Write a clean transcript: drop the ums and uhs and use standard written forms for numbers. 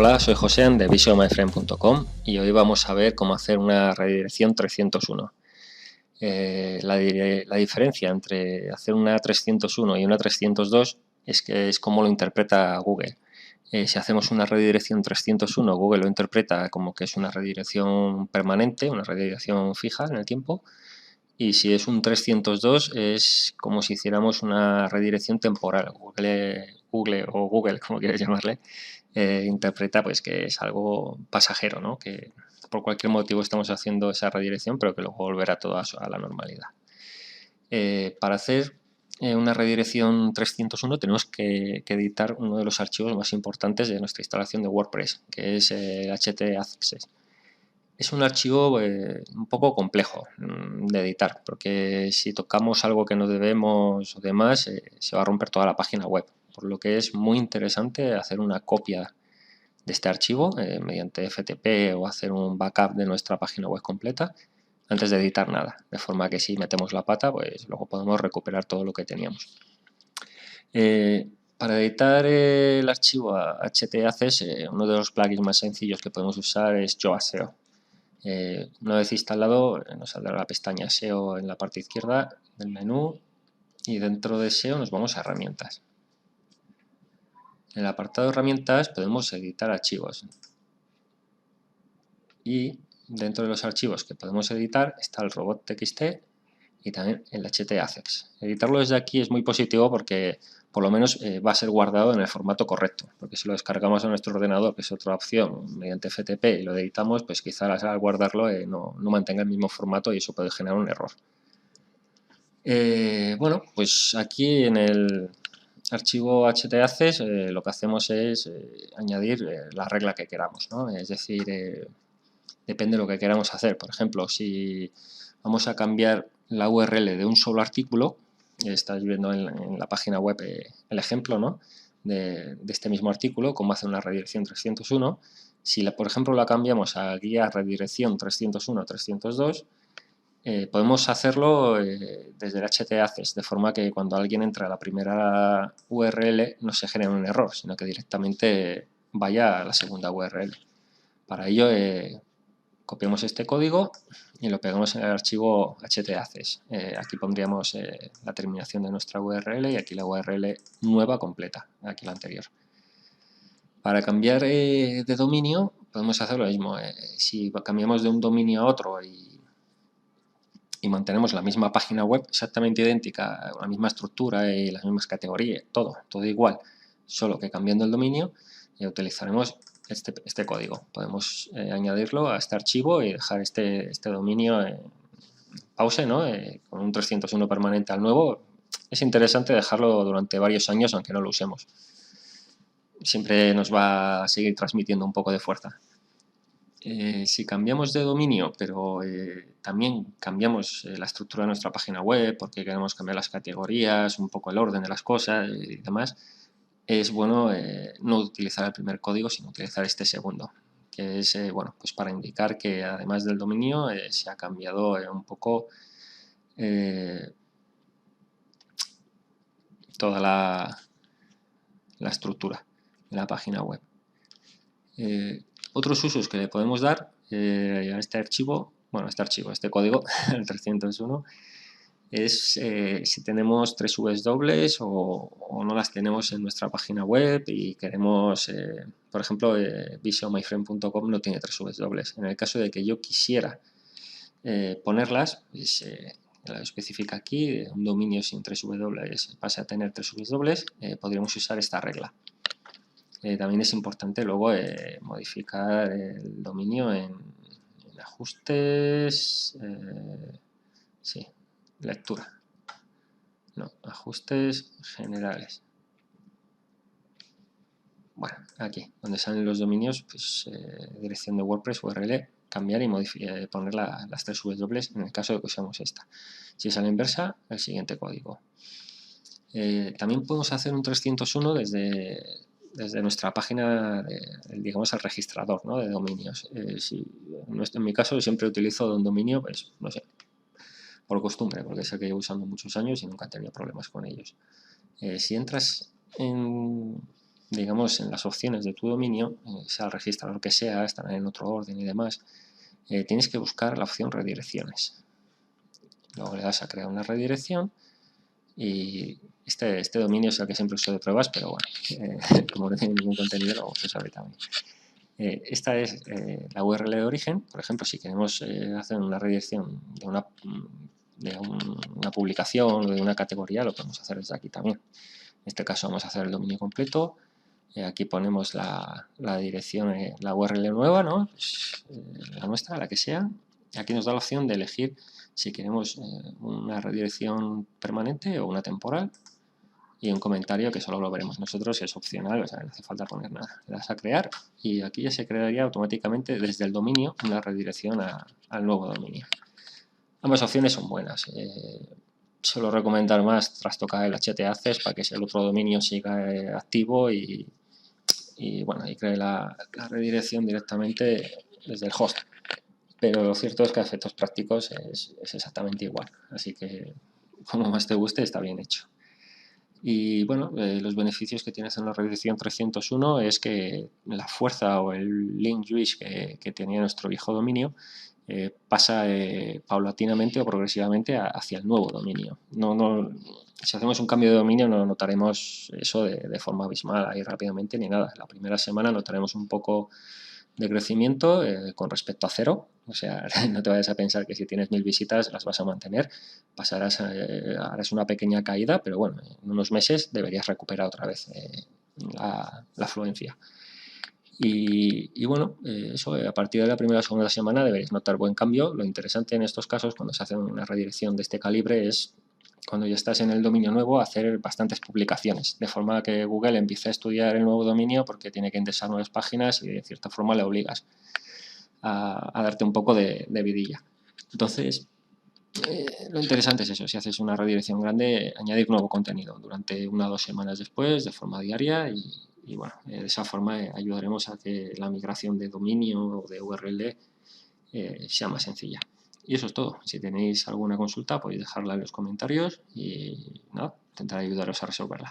Hola, soy José de visionmyfriend.com y hoy vamos a ver cómo hacer una redirección 301. La diferencia entre hacer una 301 y una 302 es que es como lo interpreta Google. Si hacemos una redirección 301, Google lo interpreta como que es una redirección permanente, una redirección fija en el tiempo, y si es un 302 es como si hiciéramos una redirección temporal. Google, como quieres llamarle, interpreta pues que es algo pasajero, ¿no? Que por cualquier motivo estamos haciendo esa redirección, pero que luego volverá todo a la normalidad. Para hacer una redirección 301 tenemos que editar uno de los archivos más importantes de nuestra instalación de WordPress, que es el htaccess. Es un archivo un poco complejo de editar, porque si tocamos algo que no debemos o demás, se va a romper toda la página web. Por lo que es muy interesante hacer una copia de este archivo mediante FTP o hacer un backup de nuestra página web completa antes de editar nada. De forma que si metemos la pata, pues luego podemos recuperar todo lo que teníamos. Para editar el archivo htaccess, uno de los plugins más sencillos que podemos usar es Yoast SEO. Una vez instalado, nos saldrá la pestaña SEO en la parte izquierda del menú y dentro de SEO nos vamos a herramientas. En el apartado de herramientas podemos editar archivos y dentro de los archivos que podemos editar está el robot.txt y también el htaccess. Editarlo desde aquí es muy positivo porque por lo menos va a ser guardado en el formato correcto, porque si lo descargamos a nuestro ordenador, que es otra opción, mediante FTP y lo editamos, pues quizás al guardarlo no mantenga el mismo formato y eso puede generar un error. Bueno, pues aquí en el archivo htaccess lo que hacemos es añadir la regla que queramos, ¿no? Es decir, depende de lo que queramos hacer. Por ejemplo, si vamos a cambiar la URL de un solo artículo, estáis viendo en la página web el ejemplo, ¿no? de este mismo artículo, cómo hacer una redirección 301. Si, por ejemplo, la cambiamos a guía redirección 301-302, podemos hacerlo desde el htaccess, de forma que cuando alguien entra a la primera URL no se genere un error, sino que directamente vaya a la segunda URL. Para ello, copiamos este código y lo pegamos en el archivo htaccess. Aquí pondríamos la terminación de nuestra URL y aquí la URL nueva completa, aquí la anterior. Para cambiar de dominio podemos hacer lo mismo. Si cambiamos de un dominio a otro y mantenemos la misma página web exactamente idéntica, la misma estructura y las mismas categorías, todo igual, solo que cambiando el dominio, utilizaremos este código. Podemos añadirlo a este archivo y dejar este dominio en pause, ¿no? Con un 301 permanente al nuevo. Es interesante dejarlo durante varios años, aunque no lo usemos. Siempre nos va a seguir transmitiendo un poco de fuerza. Si cambiamos de dominio, pero también cambiamos la estructura de nuestra página web porque queremos cambiar las categorías, un poco el orden de las cosas y demás, es bueno no utilizar el primer código, sino utilizar este segundo, que es bueno, pues para indicar que además del dominio se ha cambiado un poco toda la estructura de la página web. Otros usos que le podemos dar a este archivo, este código, el 301, es si tenemos 3 Vs dobles o no las tenemos en nuestra página web y queremos, por ejemplo, visionmyfriend.com no tiene 3 Vs dobles. En el caso de que yo quisiera ponerlas, pues lo especifica aquí, un dominio sin 3 W pasa a tener 3 Vs dobles, podríamos usar esta regla. También es importante luego modificar el dominio en ajustes, sí, lectura, no, ajustes generales. Bueno, aquí, donde salen los dominios, pues dirección de WordPress, URL, cambiar y poner las 3 W en el caso de que usemos esta. Si es a la inversa, el siguiente código. También podemos hacer un 301 desde nuestra página, digamos, el registrador, ¿no? De dominios. En mi caso siempre utilizo un dominio, pues no sé, por costumbre, porque sé que llevo usando muchos años y nunca he tenido problemas con ellos. Si entras en digamos, en las opciones de tu dominio, sea el registrador que sea, estarán en otro orden y demás, tienes que buscar la opción redirecciones. Luego le das a crear una redirección y este dominio es el que siempre uso de pruebas, pero bueno, como no tiene ningún contenido lo vamos a usar también. Esta es la URL de origen. Por ejemplo, si queremos hacer una redirección de una publicación o de una categoría, lo podemos hacer desde aquí también. En este caso vamos a hacer el dominio completo. Aquí ponemos la dirección, la URL nueva, ¿no? Pues, la nuestra, la que sea. Aquí nos da la opción de elegir si queremos una redirección permanente o una temporal, y un comentario que solo lo veremos nosotros y es opcional, o sea, no hace falta poner nada. Le das a crear y aquí ya se crearía automáticamente desde el dominio una redirección al nuevo dominio. Ambas opciones son buenas. Suelo recomendar más trastocar el htaccess para que el otro dominio siga activo y bueno, y cree la redirección directamente desde el host. Pero lo cierto es que a efectos prácticos es exactamente igual. Así que como más te guste, está bien hecho. Y bueno, los beneficios que tienes en la redirección 301 es que la fuerza o el link juice que tenía nuestro viejo dominio pasa paulatinamente o progresivamente hacia el nuevo dominio. Si hacemos un cambio de dominio no notaremos eso de forma abismal ahí rápidamente ni nada. La primera semana notaremos un poco de crecimiento con respecto a cero. O sea, no te vayas a pensar que si tienes 1000 visitas las vas a mantener. Harás una pequeña caída, pero bueno, en unos meses deberías recuperar otra vez la afluencia. Y bueno, eso a partir de la primera o segunda semana deberéis notar buen cambio. Lo interesante en estos casos, cuando se hace una redirección de este calibre, es cuando ya estás en el dominio nuevo, hacer bastantes publicaciones, de forma que Google empiece a estudiar el nuevo dominio porque tiene que indexar nuevas páginas y de cierta forma le obligas a darte un poco de vidilla. Entonces, lo interesante es eso, si haces una redirección grande, añadir nuevo contenido durante 1 o 2 semanas después, de forma diaria, y bueno, de esa forma ayudaremos a que la migración de dominio o de URL sea más sencilla. Y eso es todo. Si tenéis alguna consulta podéis dejarla en los comentarios y nada, intentaré ayudaros a resolverla.